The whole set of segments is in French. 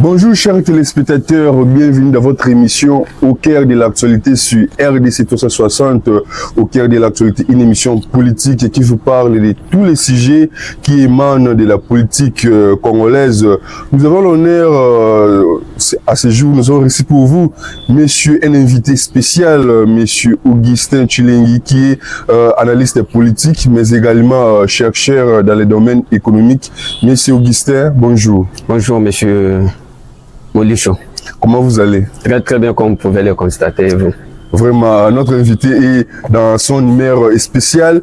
Bonjour chers téléspectateurs, bienvenue dans votre émission Au cœur de l'actualité sur RDC 360. Au cœur de l'actualité, une émission politique qui vous parle de tous les sujets qui émanent de la politique congolaise. Nous avons l'honneur, à ce jour, nous avons reçu pour vous monsieur un invité spécial, monsieur Augustin Tshilingui, qui est analyste politique, mais également chercheur dans les domaines économiques. Monsieur Augustin, bonjour. Bonjour monsieur Molicho. Comment vous allez? Très très bien, comme vous pouvez le constater, vous. Vraiment, notre invité est dans son numéro spécial.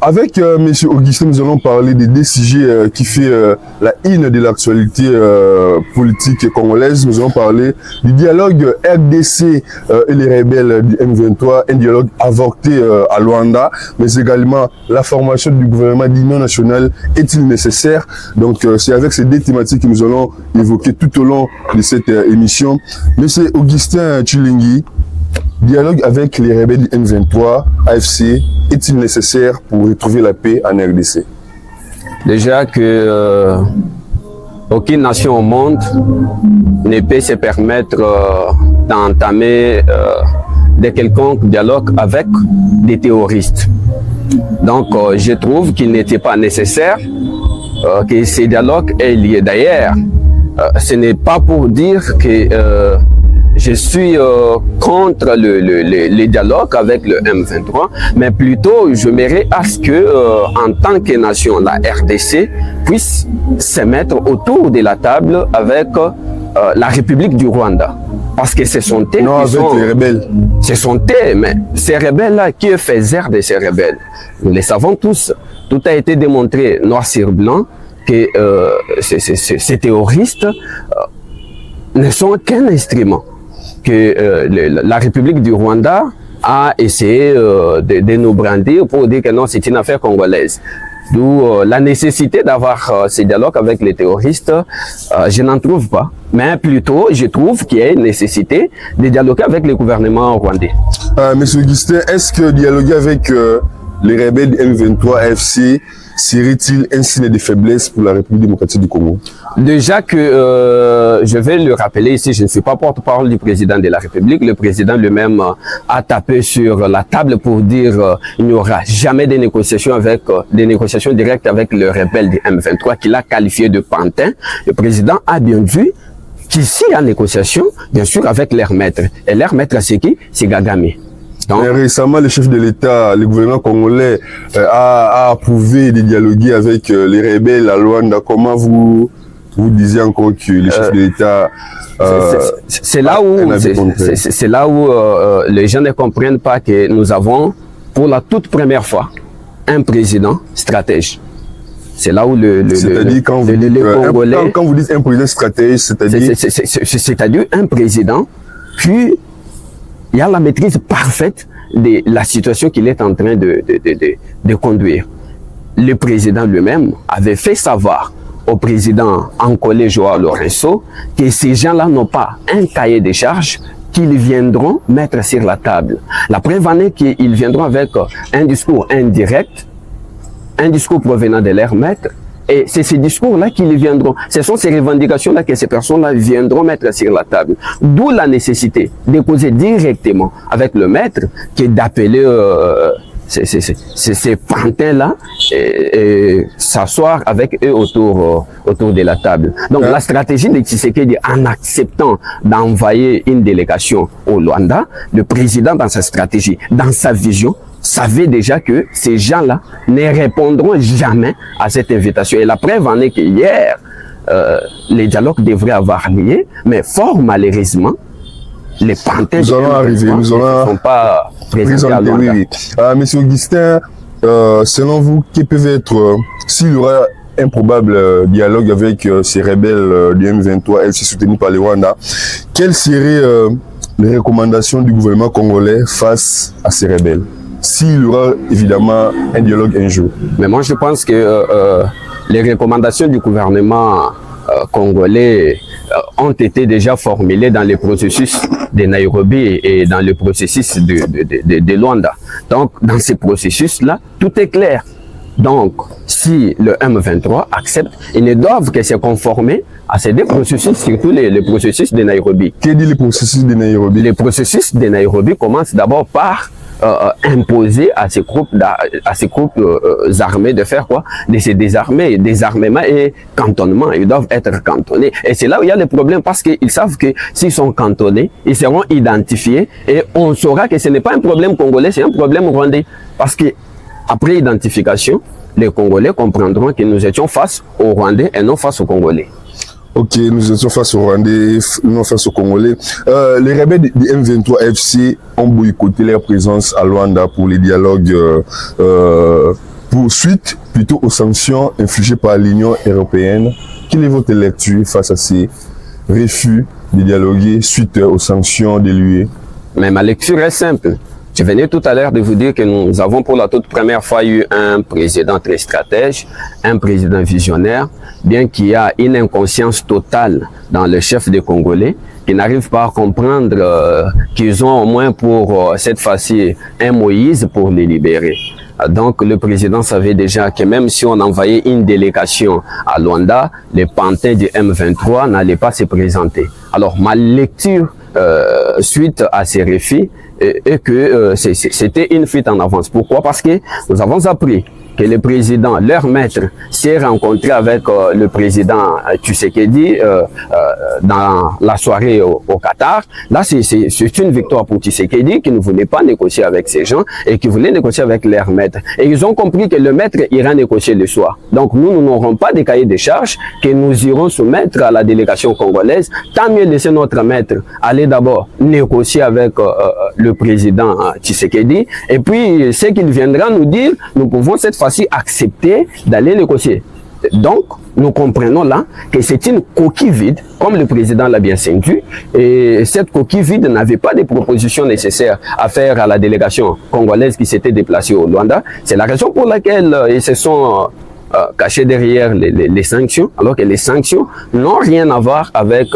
Avec monsieur Augustin, nous allons parler des deux sujets qui fait la une de l'actualité politique congolaise. Nous allons parler du dialogue RDC et les rebelles du M23, un dialogue avorté à Luanda, mais également la formation du gouvernement d'union nationale est-il nécessaire? Donc c'est avec ces deux thématiques que nous allons évoquer tout au long de cette émission. Monsieur Augustin Tshilingui, dialogue avec les rebelles du M23, AFC, est-il nécessaire pour retrouver la paix en RDC? Déjà que aucune nation au monde ne peut se permettre d'entamer de quelconque dialogue avec des terroristes. Donc je trouve qu'il n'était pas nécessaire que ces dialogues aient lieu. D'ailleurs, ce n'est pas pour dire que je suis contre le dialogue avec le M23, mais plutôt je m'aimerais à ce que, en tant que nation, la RDC puisse se mettre autour de la table avec la République du Rwanda. Parce que ce sont eux non, qui avec sont les rebelles. Ce sont eux, mais ces rebelles-là, qui faisait de ces rebelles? Nous le savons tous. Tout a été démontré noir sur blanc que ces terroristes ne sont qu'un instrument que la République du Rwanda a essayé de nous brandir pour dire que non, c'est une affaire congolaise. D'où la nécessité d'avoir ces dialogues avec les terroristes, je n'en trouve pas. Mais plutôt, je trouve qu'il y a une nécessité de dialoguer avec le gouvernement rwandais. Monsieur Augustin, est-ce que dialoguer avec les rebelles du M23 AFC serait-il un signe de faiblesse pour la République démocratique du Congo? Déjà que je vais le rappeler ici, je ne suis pas porte-parole du président de la République. Le président lui-même a tapé sur la table pour dire il n'y aura jamais de négociations directes avec le rebelle du M23 qu'il a qualifié de pantin. Le président a bien vu qu'ici il y a négociation, bien sûr, avec leur maître. Et leur maître, c'est qui? C'est Kagame. Donc, récemment, le chef de l'État, le gouvernement congolais a approuvé de dialoguer avec les rebelles à Luanda. Comment vous disiez encore que le chef de l'État c'est là où les gens ne comprennent pas que nous avons pour la toute première fois un président stratège. C'est là où c'est-à-dire quand vous dites un président stratège, c'est-à-dire un président qui il y a la maîtrise parfaite de la situation qu'il est en train de conduire. Le président lui-même avait fait savoir au président Ancolé Joao Lourenço que ces gens-là n'ont pas un cahier de charges qu'ils viendront mettre sur la table. La preuve en est qu'ils viendront avec un discours indirect, un discours provenant de leur maître. Et c'est ces discours-là qu'ils viendront, ce sont ces revendications-là que ces personnes-là viendront mettre sur la table. D'où la nécessité de causer directement avec le maître que d'appeler ces pantins-là et s'asseoir avec eux autour de la table. Donc la stratégie de Tshisekedi, en acceptant d'envoyer une délégation au Luanda, le président dans sa stratégie, dans sa vision, savait déjà que ces gens-là ne répondront jamais à cette invitation. Et la preuve en est que hier, les dialogues devraient avoir lieu, mais fort malheureusement, les pantins nous ne sont pas présentés à Luanda. Monsieur Augustin, selon vous, qui peut être, s'il y aura un probable dialogue avec ces rebelles du M23, elle s'est soutenue par le Rwanda, quelles seraient les recommandations du gouvernement congolais face à ces rebelles? S'il y aura évidemment un dialogue un jour. Mais moi je pense que les recommandations du gouvernement congolais ont été déjà formulées dans le processus de Nairobi et dans le processus de Luanda. Donc dans ces processus-là, tout est clair. Donc, si le M23 accepte, ils ne doivent que se conformer à ces deux processus, surtout les processus de Nairobi. Que dit le processus de Nairobi? Les processus de Nairobi commencent d'abord par imposer à ces groupes armés de faire quoi? De se désarmer, désarmement et cantonnement. Ils doivent être cantonnés. Et c'est là où il y a le problème parce qu'ils savent que s'ils sont cantonnés, ils seront identifiés et on saura que ce n'est pas un problème congolais, c'est un problème rwandais. Parce que après identification, les Congolais comprendront que nous étions face aux Rwandais et non face aux Congolais. Ok, nous étions face aux Rwandais, non face aux Congolais. Les rebelles du M23 FC ont boycotté leur présence à Luanda pour les dialogues pour suite plutôt aux sanctions infligées par l'Union européenne. Quelle est votre lecture face à ces refus de dialoguer suite aux sanctions de l'UE? Mais ma lecture est simple. Je venais tout à l'heure de vous dire que nous avons pour la toute première fois eu un président très stratège, un président visionnaire, bien qu'il y a une inconscience totale dans le chef des Congolais, qui n'arrive pas à comprendre qu'ils ont au moins pour cette fois-ci un Moïse pour les libérer. Donc le président savait déjà que même si on envoyait une délégation à Luanda, les pantins du M23 n'allaient pas se présenter. Alors ma lecture suite à ces refus et que c'était une fuite en avance. Pourquoi? Parce que nous avons appris que le président, leur maître, s'est rencontré avec le président Tshisekedi dans la soirée au Qatar. Là, c'est une victoire pour Tshisekedi qui ne voulait pas négocier avec ces gens et qui voulait négocier avec leur maître. Et ils ont compris que le maître ira négocier le soir. Donc nous n'aurons pas de cahier de charges que nous irons soumettre à la délégation congolaise. Tant mieux laisser notre maître aller d'abord négocier avec le président Tshisekedi. Et puis, ce qu'il viendra nous dire, nous pouvons cette fois-ci accepter d'aller négocier. Donc, nous comprenons là que c'est une coquille vide, comme le président l'a bien senti, et cette coquille vide n'avait pas de propositions nécessaires à faire à la délégation congolaise qui s'était déplacée au Luanda. C'est la raison pour laquelle ils se sont cachés derrière les sanctions, alors que les sanctions n'ont rien à voir avec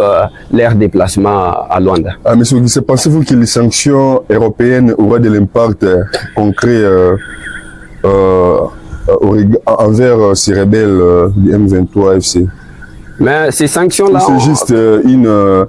leur déplacement à Luanda. Ah, monsieur Augustin, pensez-vous que les sanctions européennes auraient de l'impact concret envers ces rebelles du M23 FC? Mais ces sanctions-là... C'est juste une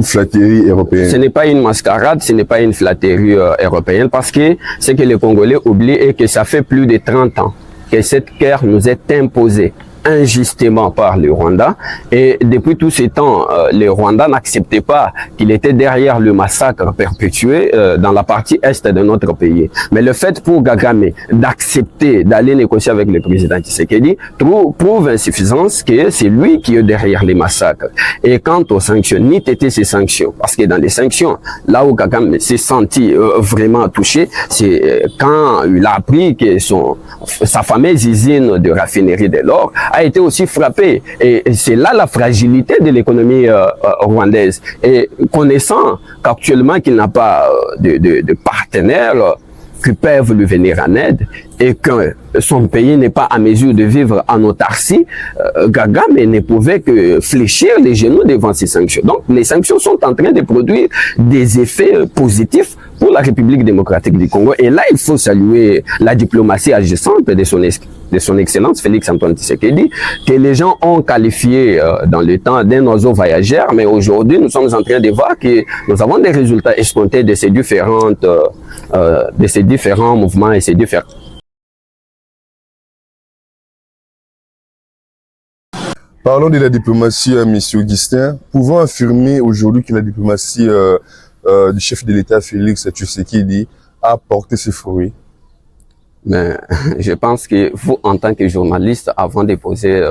flatterie européenne. Ce n'est pas une mascarade, ce n'est pas une flatterie européenne, parce que ce que les Congolais oublient est que ça fait plus de 30 ans que cette guerre nous est imposée injustement par le Rwanda, et depuis tout ce temps, le Rwanda n'acceptait pas qu'il était derrière le massacre perpétué dans la partie est de notre pays. Mais le fait pour Kagame d'accepter d'aller négocier avec le président Tshisekedi prouve insuffisance que c'est lui qui est derrière les massacres. Et quant aux sanctions, ni étaient ces sanctions, parce que dans les sanctions, là où Kagame s'est senti vraiment touché, c'est quand il a appris que sa fameuse usine de raffinerie de l'or a été aussi frappée. Et c'est là la fragilité de l'économie rwandaise. Et connaissant qu'actuellement qu'il n'a pas de partenaires qui peuvent lui venir en aide et que son pays n'est pas à mesure de vivre en autarcie, Kagame ne pouvait que fléchir les genoux devant ces sanctions. Donc les sanctions sont en train de produire des effets positifs pour la République démocratique du Congo. Et là, il faut saluer la diplomatie agissante de son Excellence Félix-Antoine Tshisekedi, que les gens ont qualifié dans le temps d'un oiseau voyageur, mais aujourd'hui, nous sommes en train de voir que nous avons des résultats escomptés de ces différents mouvements et ces différents... Parlons de la diplomatie, M. Augustin. Pouvons affirmer aujourd'hui que la diplomatie du chef de l'État, Félix Tshisekedi, a porté ses fruits? Mais je pense que vous, en tant que journaliste, avant de poser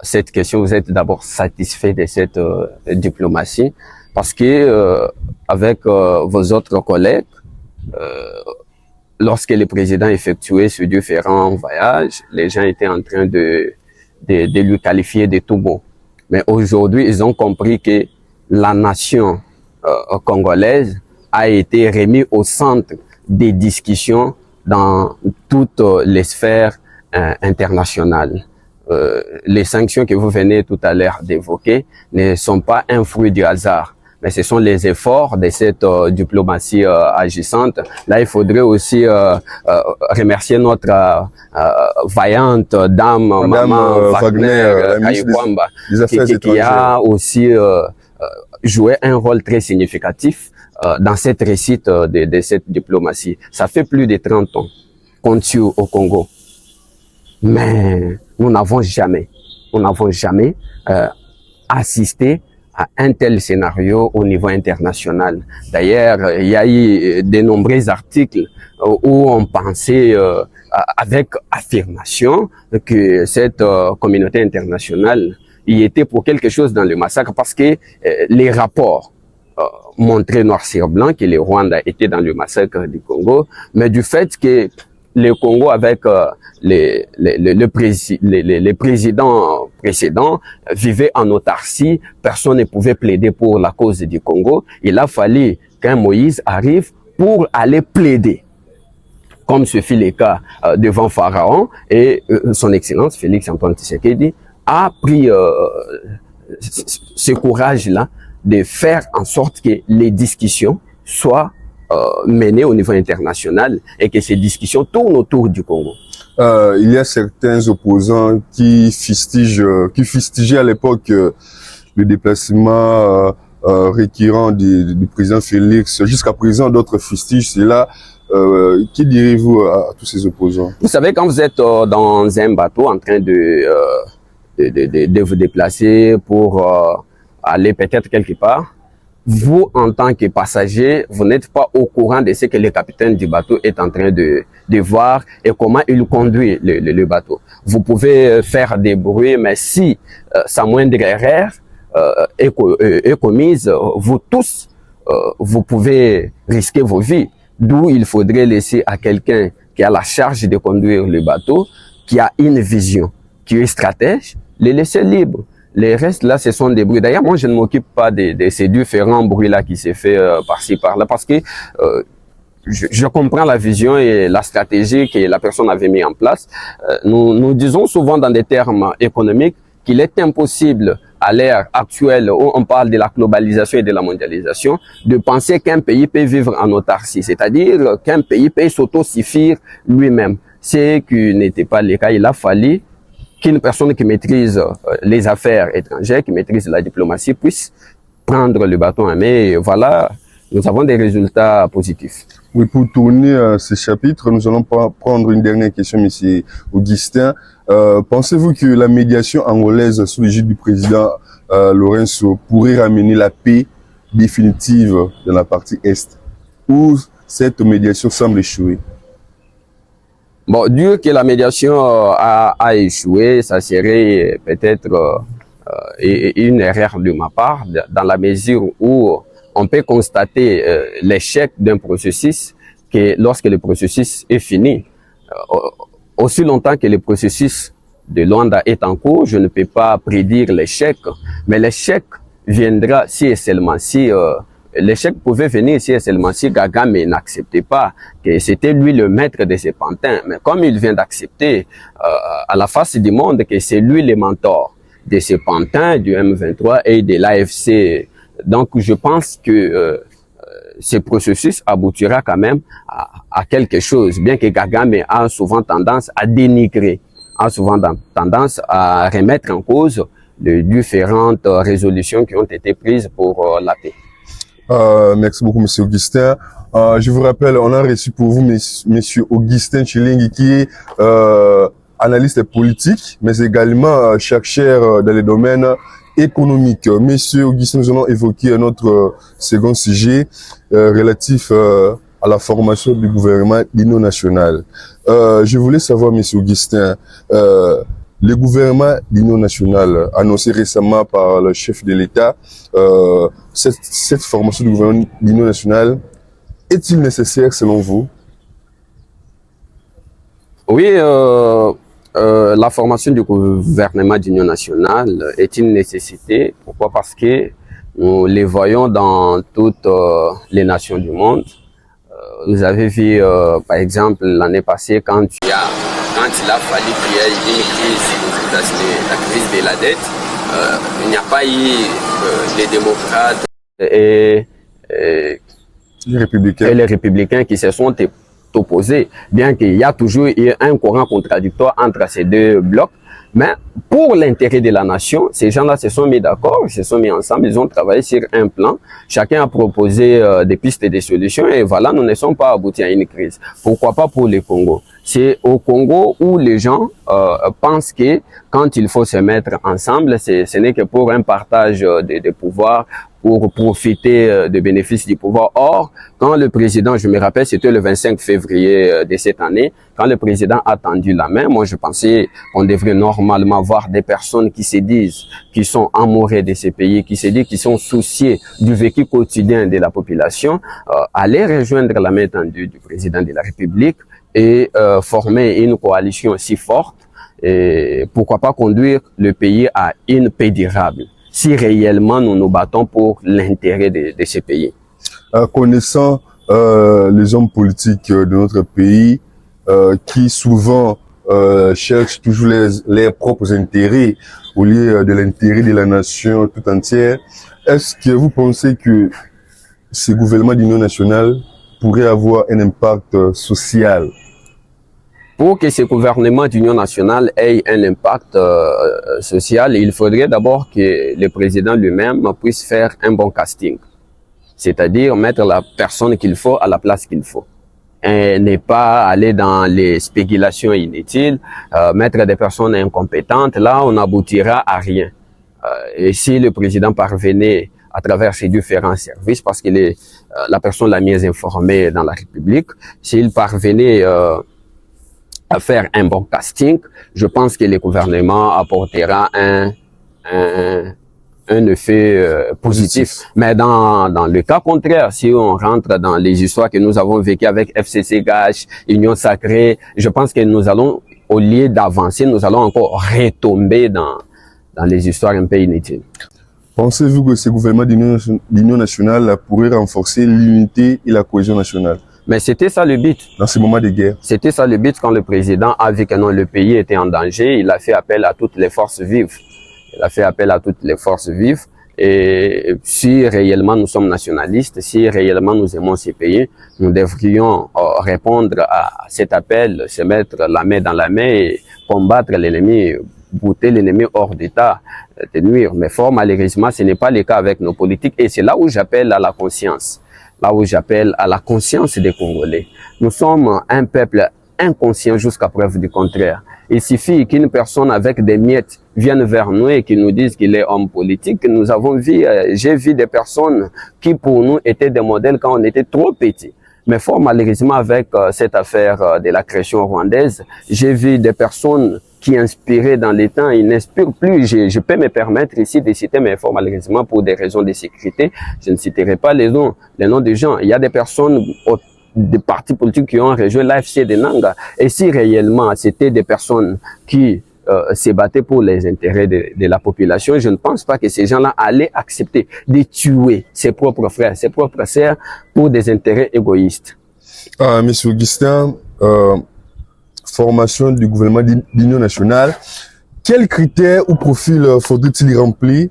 cette question, vous êtes d'abord satisfait de cette diplomatie, parce que avec vos autres collègues, lorsque le président effectuait ces différents voyages, les gens étaient en train de lui qualifier de tout bon. Mais aujourd'hui, ils ont compris que la nation congolaise a été remise au centre des discussions dans toutes les sphères internationales. Les sanctions que vous venez tout à l'heure d'évoquer ne sont pas un fruit du hasard. mais ce sont les efforts de cette diplomatie agissante. Là, il faudrait aussi remercier notre vaillante dame, Maman Wagner Kayibwamba, qui a aussi joué un rôle très significatif dans cette réussite de cette diplomatie. Ça fait plus de 30 ans qu'on tue au Congo. Mais nous n'avons jamais assisté à un tel scénario au niveau international. D'ailleurs, il y a eu de nombreux articles où on pensait avec affirmation que cette communauté internationale y était pour quelque chose dans le massacre parce que les rapports montraient noir sur blanc que le Rwanda était dans le massacre du Congo, mais du fait que le Congo avec les présidents précédents vivaient en autarcie, personne ne pouvait plaider pour la cause du Congo. Il a fallu qu'un Moïse arrive pour aller plaider, comme ce fut le cas devant Pharaon, et son Excellence Félix Antoine Tshisekedi a pris ce courage-là de faire en sorte que les discussions soient menées au niveau international et que ces discussions tournent autour du Congo. Il y a certains opposants qui fustigeaient à l'époque le déplacement récurrent du président Félix. Jusqu'à présent, d'autres fustigent cela. Qui direz-vous à tous ces opposants? Vous savez, quand vous êtes dans un bateau en train de vous déplacer pour aller peut-être quelque part, vous, en tant que passager, vous n'êtes pas au courant de ce que le capitaine du bateau est en train de voir et comment il conduit le bateau. Vous pouvez faire des bruits, mais si sa moindre erreur est commise, vous tous, vous pouvez risquer vos vies. D'où il faudrait laisser à quelqu'un qui a la charge de conduire le bateau, qui a une vision, qui est stratège, les laisser libres. Les restes là, ce sont des bruits. D'ailleurs, moi, je ne m'occupe pas de ces différents bruits-là qui se fait par-ci, par-là, parce que je comprends la vision et la stratégie que la personne avait mis en place. Nous disons souvent dans des termes économiques qu'il est impossible à l'ère actuelle où on parle de la globalisation et de la mondialisation, de penser qu'un pays peut vivre en autarcie, c'est-à-dire qu'un pays peut s'autosuffire lui-même. Ce qui n'était pas le cas. Il a fallu qu'une personne qui maîtrise les affaires étrangères, qui maîtrise la diplomatie, puisse prendre le bâton en main. Et voilà, nous avons des résultats positifs. Oui, pour tourner ce chapitre, nous allons prendre une dernière question, M. Augustin. Pensez-vous que la médiation angolaise sous l'égide du président Lourenço pourrait ramener la paix définitive dans la partie Est, ou cette médiation semble échouer? Bon, dire que la médiation a échoué, ça serait peut-être une erreur de ma part, dans la mesure où on peut constater l'échec d'un processus que lorsque le processus est fini, aussi longtemps que le processus de Luanda est en cours, je ne peux pas prédire l'échec, mais l'échec viendra si et seulement si l'échec pouvait venir si et seulement si Kagame n'acceptait pas que c'était lui le maître de ces pantins. Mais comme il vient d'accepter à la face du monde que c'est lui le mentor de ces pantins du M23 et de l'AFC, donc je pense que ce processus aboutira quand même à quelque chose, bien que Kagame a souvent tendance à dénigrer, a souvent tendance à remettre en cause les différentes résolutions qui ont été prises pour la paix. Merci beaucoup, M. Augustin. Je vous rappelle, on a reçu pour vous M. Augustin Chilingi, qui est analyste politique, mais également chercheur dans les domaines économiques. Monsieur Augustin, nous allons évoquer notre second sujet relatif à la formation du gouvernement d'union nationale. Je voulais savoir, M. Augustin, le gouvernement d'union nationale annoncé récemment par le chef de l'État, cette formation du gouvernement d'union nationale, est-il nécessaire selon vous? Oui, la formation du gouvernement d'union nationale est une nécessité. Pourquoi? Parce que nous les voyons dans toutes les nations du monde. Vous avez vu, par exemple, l'année passée, quand il a fallu qu'il y ait une crise aux États-Unis, la crise de la dette, il n'y a pas eu les démocrates et les républicains qui se sont opposés, bien qu'il y a toujours eu un courant contradictoire entre ces deux blocs. Mais pour l'intérêt de la nation, ces gens-là se sont mis d'accord, ils se sont mis ensemble, ils ont travaillé sur un plan. Chacun a proposé des pistes et des solutions et voilà, nous ne sommes pas aboutis à une crise. Pourquoi pas pour le Congo? C'est au Congo où les gens pensent que quand il faut se mettre ensemble, ce n'est que pour un partage de pouvoir, pour profiter des bénéfices du pouvoir. Or, quand le président, je me rappelle, c'était le 25 février de cette année, quand le président a tendu la main, moi je pensais qu'on devrait normalement voir des personnes qui se disent, qui sont amoureux de ces pays, qui se disent, qui sont souciés du vécu quotidien de la population, aller rejoindre la main tendue du président de la République et former une coalition si forte, et pourquoi pas conduire le pays à une paix durable, si réellement nous nous battons pour l'intérêt de ces pays. Connaissant les hommes politiques de notre pays qui souvent cherchent toujours leurs propres intérêts au lieu de l'intérêt de la nation tout entière, est-ce que vous pensez que ce gouvernement d'union nationale pourrait avoir un impact social? Pour que ce gouvernement d'union nationale ait un impact social, il faudrait d'abord que le président lui-même puisse faire un bon casting. C'est-à-dire mettre la personne qu'il faut à la place qu'il faut. Et ne pas aller dans les spéculations inutiles, mettre des personnes incompétentes. Là, on n'aboutira à rien. Et si le président parvenait à travers ses différents services, parce qu'il est la personne la mieux informée dans la République, s'il parvenait à faire un bon casting, je pense que le gouvernement apportera un effet positif. Mais dans le cas contraire, si on rentre dans les histoires que nous avons vécues avec FCC Gage, Union Sacrée, je pense que nous allons, au lieu d'avancer, nous allons encore retomber dans les histoires un peu inutiles. Pensez-vous que ce gouvernement d'union nationale pourrait renforcer l'unité et la cohésion nationale? Mais c'était ça le but. Dans ces moments de guerre. C'était ça le but quand le président a vu que non, le pays était en danger. Il a fait appel à toutes les forces vives. Il a fait appel à toutes les forces vives. Et si réellement nous sommes nationalistes, si réellement nous aimons ces pays, nous devrions répondre à cet appel, se mettre la main dans la main et combattre l'ennemi, bouter l'ennemi hors d'état de nuire. Mais fort malheureusement, ce n'est pas le cas avec nos politiques. Et c'est là où j'appelle à la conscience. Là où j'appelle à la conscience des Congolais. Nous sommes un peuple inconscient jusqu'à preuve du contraire. Il suffit qu'une personne avec des miettes vienne vers nous et qui nous dise qu'il est homme politique. Nous avons vu, j'ai vu des personnes qui pour nous étaient des modèles quand on était trop petits. Mais fort malheureusement avec cette affaire de la création rwandaise, j'ai vu des personnes qui inspiraient dans les temps, ils n'inspirent plus. Je peux me permettre ici de citer, mais fort malheureusement pour des raisons de sécurité, je ne citerai pas les noms des gens. Il y a des personnes des partis politiques qui ont rejoint l'AFC de Nanga. Et si réellement c'était des personnes qui se battaient pour les intérêts de la population, je ne pense pas que ces gens-là allaient accepter de tuer ses propres frères, ses propres sœurs pour des intérêts égoïstes. Monsieur Augustin, formation du gouvernement d'union nationale, quels critères ou profils faudrait-il remplir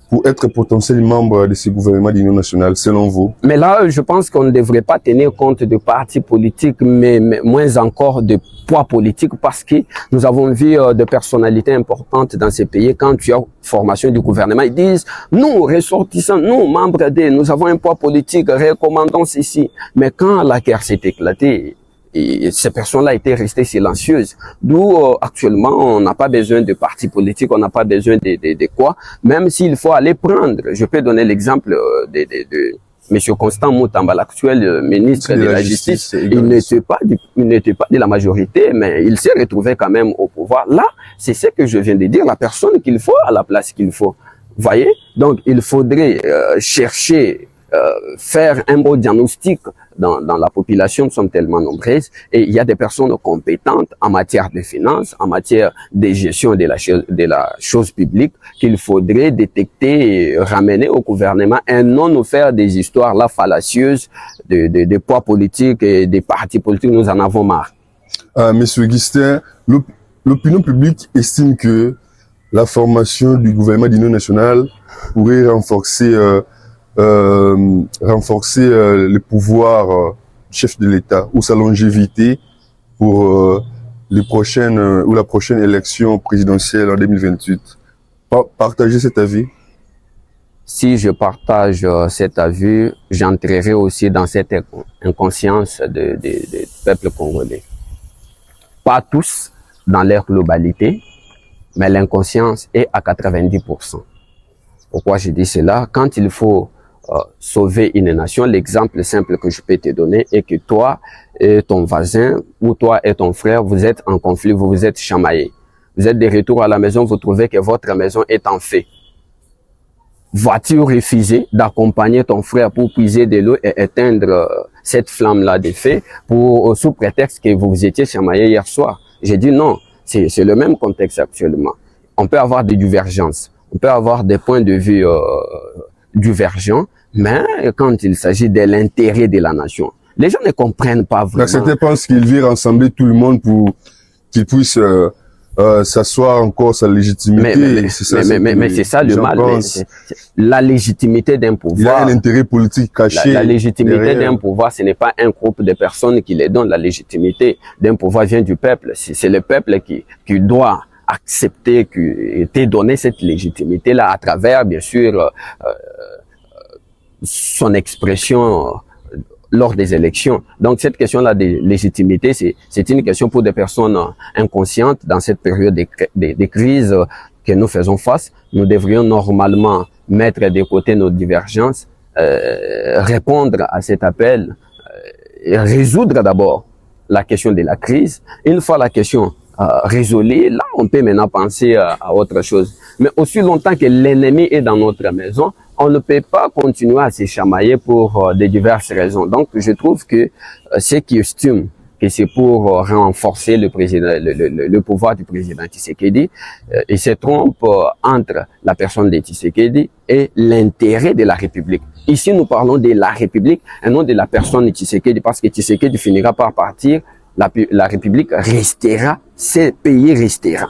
pour être potentiel membre de ce gouvernement d'union nationale, selon vous? Mais là, je pense qu'on ne devrait pas tenir compte de partis politiques, mais moins encore de poids politique, parce que nous avons vu de personnalités importantes dans ces pays. Quand tu as formation du gouvernement, ils disent, nous, ressortissants, nous, membres nous avons un poids politique, recommandons ceci. Mais quand la guerre s'est éclatée, et ces personnes-là étaient restées silencieuses. D'où actuellement, on n'a pas besoin de partis politiques, on n'a pas besoin de quoi. Même s'il faut aller prendre, je peux donner l'exemple de Monsieur Constant Moutamba, l'actuel ministre de la Justice. Il n'était pas de la majorité, mais il s'est retrouvé quand même au pouvoir. Là, c'est ce que je viens de dire, la personne qu'il faut à la place qu'il faut. Vous voyez? Donc, il faudrait chercher, faire un bon diagnostic dans la population. Nous sommes tellement nombreuses et il y a des personnes compétentes en matière de finances, en matière de gestion de la chose publique qu'il faudrait détecter et ramener au gouvernement et non nous faire des histoires là fallacieuses de poids politiques et des partis politiques. Nous en avons marre. Monsieur Augustin, l'opinion publique estime que la formation du gouvernement d'union nationale pourrait renforcer renforcer le pouvoir du chef de l'État ou sa longévité pour les prochaines ou la prochaine élection présidentielle en 2028. Partagez cet avis? Si je partage cet avis, j'entrerai aussi dans cette inconscience du peuple congolais. Pas tous dans leur globalité, mais l'inconscience est à 90%. Pourquoi je dis cela? Quand il faut sauver une nation, l'exemple simple que je peux te donner est que toi et ton voisin, ou toi et ton frère, vous êtes en conflit, vous vous êtes chamaillés. Vous êtes de retour à la maison, vous trouvez que votre maison est en feu. Vas-tu refuser d'accompagner ton frère pour puiser de l'eau et éteindre cette flamme-là de feu sous prétexte que vous vous étiez chamaillés hier soir? J'ai dit non, c'est le même contexte actuellement. On peut avoir des divergences, on peut avoir des points de vue divergents, mais quand il s'agit de l'intérêt de la nation, les gens ne comprennent pas vraiment. Certains pensent qu'ils veulent rassembler tout le monde pour qu'ils puissent s'asseoir encore sa légitimité. Mais c'est ça le mal. La légitimité d'un pouvoir. Il y a un intérêt politique caché. La légitimité d'un pouvoir, ce n'est pas un groupe de personnes qui les donnent. La légitimité d'un pouvoir vient du peuple. C'est le peuple qui doit accepter, qui t'ait donné cette légitimité-là à travers, bien sûr, son expression lors des élections. Donc, cette question-là de légitimité, c'est une question pour des personnes inconscientes dans cette période de crise que nous faisons face. Nous devrions normalement mettre de côté nos divergences, répondre à cet appel, résoudre d'abord la question de la crise. Une fois la question résolue, là, on peut maintenant penser à autre chose. Mais aussi longtemps que l'ennemi est dans notre maison, on ne peut pas continuer à se chamailler pour de diverses raisons. Donc, je trouve que ceux qui estiment que c'est pour renforcer le pouvoir du président Tshisekedi, ils se trompent entre la personne de Tshisekedi et l'intérêt de la République. Ici, nous parlons de la République et non de la personne de Tshisekedi, parce que Tshisekedi finira par partir, la République restera, ce pays restera.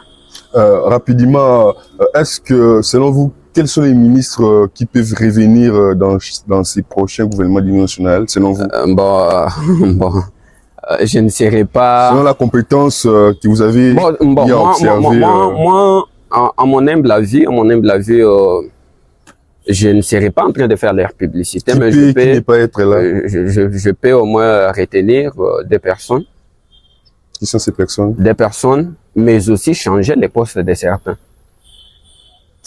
Rapidement, est-ce que, selon vous, quels sont les ministres qui peuvent revenir dans ces prochains gouvernements d'union nationale, selon vous? Je ne serai pas... Selon la compétence que vous avez observée... Moi, à mon humble avis, je ne serai pas en train de faire leur publicité, mais je peux au moins retenir des personnes. Qui sont ces personnes? Des personnes, mais aussi changer les postes de certains.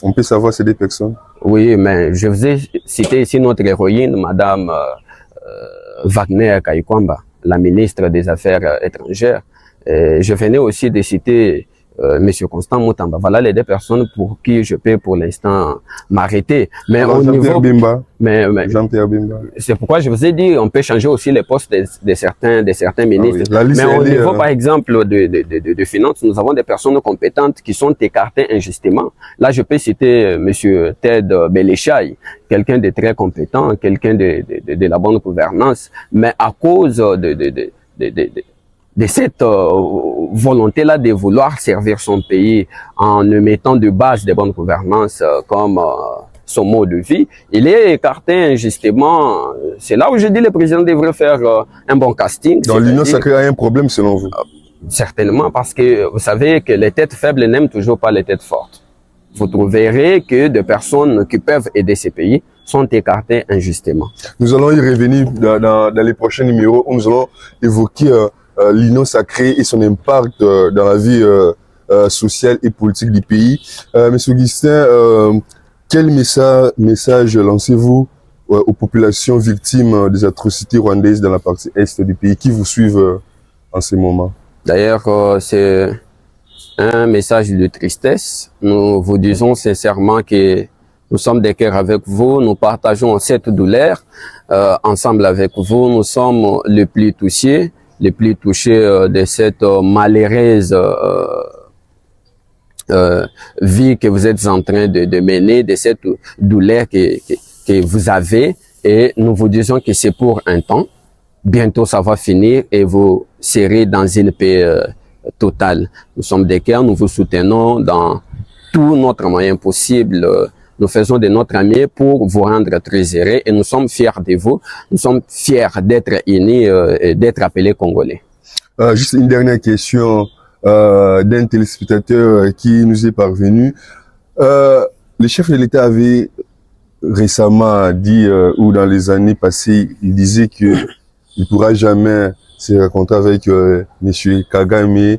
On peut savoir c'est des personnes? Oui, mais je vous ai cité ici notre héroïne, Madame Wagner Kaikwamba, la ministre des Affaires étrangères. Je venais aussi de citer Monsieur Constant Moutamba. Voilà les deux personnes pour qui je peux pour l'instant m'arrêter. Mais alors, au niveau, Bimba. mais Jean-Pierre Bimba. C'est pourquoi je vous ai dit, on peut changer aussi les postes de certains ministres. Ah oui. Mais au niveau, par exemple, de finances, nous avons des personnes compétentes qui sont écartées injustement. Là, je peux citer Monsieur Ted Belechai, quelqu'un de très compétent, quelqu'un de la bonne gouvernance, mais à cause de cette volonté-là de vouloir servir son pays en ne mettant de base de bonne gouvernance comme son mode de vie, il est écarté injustement. C'est là où je dis que le président devrait faire un bon casting. Dans l'union sacrée a un problème selon vous? Certainement, parce que vous savez que les têtes faibles n'aiment toujours pas les têtes fortes. Vous trouverez que des personnes qui peuvent aider ces pays sont écartées injustement. Nous allons y revenir dans les prochains numéros où nous allons évoquer l'union sacrée et son impact dans la vie sociale et politique du pays. Monsieur Augustin, quel message lancez-vous aux populations victimes des atrocités rwandaises dans la partie est du pays qui vous suivent en ce moment? D'ailleurs, c'est un message de tristesse. Nous vous disons sincèrement que nous sommes de cœur avec vous, nous partageons cette douleur ensemble avec vous. Nous sommes les plus touchés de cette malheureuse vie que vous êtes en train de mener, de cette douleur que vous avez. Et nous vous disons que c'est pour un temps. Bientôt, ça va finir et vous serez dans une paix totale. Nous sommes des cœurs, nous vous soutenons dans tout notre moyen possible nous faisons de notre mieux pour vous rendre très heureux et nous sommes fiers de vous. Nous sommes fiers d'être unis et d'être appelés Congolais. Juste une dernière question d'un téléspectateur qui nous est parvenu. Le chef de l'État avait récemment dit, ou dans les années passées, il disait que il pourra jamais se rencontrer avec Monsieur Kagame.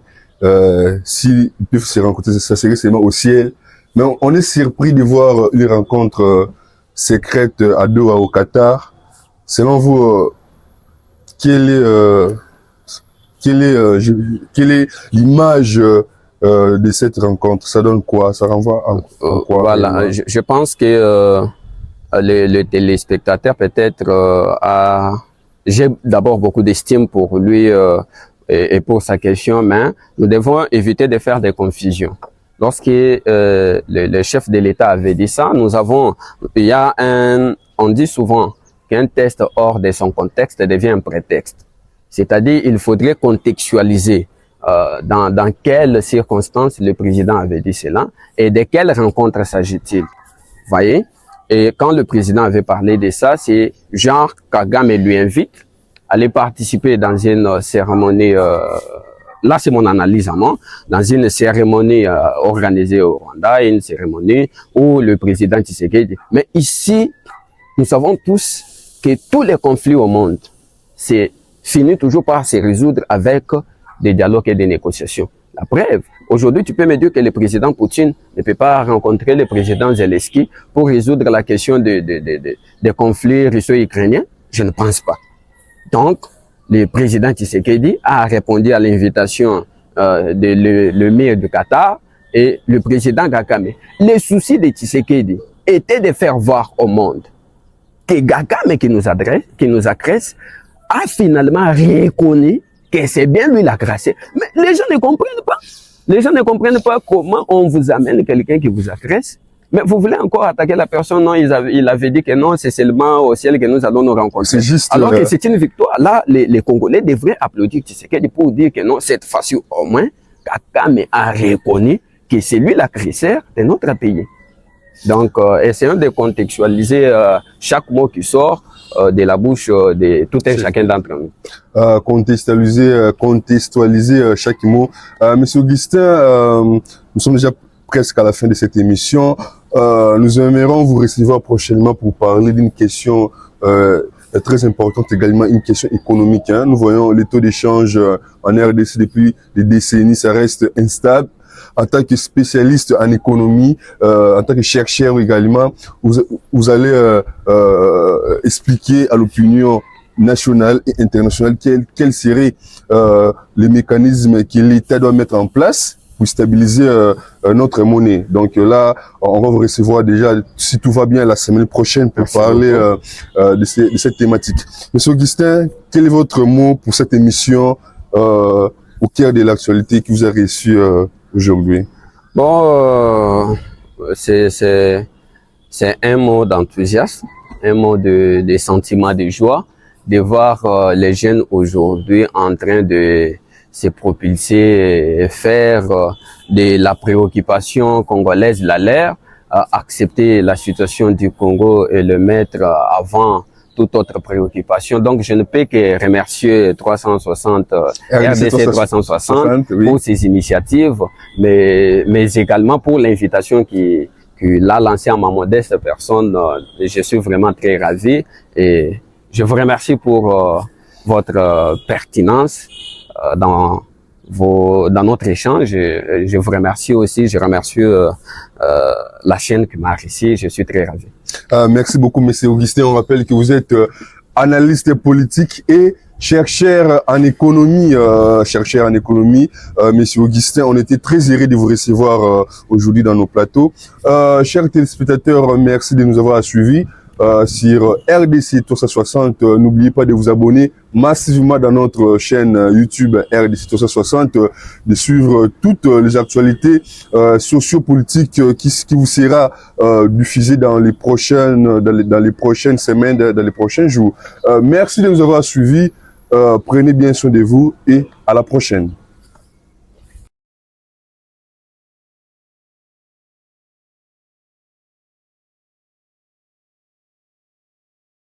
S'ils peuvent se rencontrer, ça serait seulement au ciel. Mais on est surpris de voir une rencontre secrète à Doha au Qatar. Selon vous, quelle est l'image de cette rencontre? Ça donne quoi? Ça renvoie à quoi? Voilà, je pense que le téléspectateur peut-être j'ai d'abord beaucoup d'estime pour lui et pour sa question, mais nous devons éviter de faire des confusions. Lorsque le chef de l'État avait dit ça, on dit souvent qu'un texte hors de son contexte devient un prétexte. C'est-à-dire, il faudrait contextualiser dans quelles circonstances le président avait dit cela et de quelle rencontre s'agit-il. Voyez? Et quand le président avait parlé de ça, c'est genre Kagame lui invite à aller participer dans une cérémonie, là c'est mon analyse à moi, dans une cérémonie organisée au Rwanda, une cérémonie où le président Tshisekedi. Mais ici, nous savons tous que tous les conflits au monde, c'est fini toujours par se résoudre avec des dialogues et des négociations. La preuve, aujourd'hui, tu peux me dire que le président Poutine ne peut pas rencontrer le président Zelensky pour résoudre la question des conflits russo-ukrainiens? Je ne pense pas. Donc, le président Tshisekedi a répondu à l'invitation de l'émir du Qatar et le président Kagame. Le souci de Tshisekedi était de faire voir au monde que Kagame qui nous agresse, a finalement reconnu que c'est bien lui l'agressé. Mais les gens ne comprennent pas. Les gens ne comprennent pas comment on vous amène quelqu'un qui vous agresse. Mais vous voulez encore attaquer la personne? Non, il avait dit que non, c'est seulement au ciel que nous allons nous rencontrer. C'est juste, alors que c'est une victoire. Là, les Congolais devraient applaudir Tshisekedi pour dire que non, cette fois-ci au moins, Kagame a reconnu que c'est lui l'agresseur de notre pays. Donc, essayons de contextualiser chaque mot qui sort de la bouche de tout un chacun d'entre nous. Contextualiser chaque mot. Monsieur Augustin, nous sommes déjà presque à la fin de cette émission. Nous aimerions vous recevoir prochainement pour parler d'une question très importante également, une question économique. Hein. Nous voyons les taux d'échange en RDC depuis des décennies, ça reste instable. En tant que spécialiste en économie, en tant que chercheur également, vous allez expliquer à l'opinion nationale et internationale quels seraient les mécanismes que l'État doit mettre en place pour stabiliser notre monnaie. Donc là, on va vous recevoir déjà, si tout va bien, la semaine prochaine pour parler de cette thématique. Monsieur Augustin, quel est votre mot pour cette émission au cœur de l'actualité qui vous a reçu aujourd'hui? Bon, c'est un mot d'enthousiasme, un mot de sentiment de joie, de voir les jeunes aujourd'hui en train de se propulser et faire de la préoccupation congolaise leur, accepter la situation du Congo et le mettre avant toute autre préoccupation. Donc, je ne peux que remercier RDC 360 oui, pour ces initiatives, mais également pour l'invitation qu'il a lancée à ma modeste personne. Je suis vraiment très ravi et je vous remercie pour votre pertinence dans notre échange. Je vous remercie aussi, je remercie la chaîne qui m'a reçu, je suis très ravi. Merci beaucoup, monsieur Augustin. On rappelle que vous êtes analyste politique et chercheur en économie. Monsieur Augustin, on était très heureux de vous recevoir aujourd'hui dans nos plateaux. Chers téléspectateurs, merci de nous avoir suivis. Sur RDC 360, n'oubliez pas de vous abonner massivement dans notre chaîne YouTube RDC 360, de suivre toutes les actualités sociopolitiques qui vous sera diffusée dans les prochaines semaines, dans les prochains jours. Merci de nous avoir suivis. Prenez bien soin de vous et à la prochaine.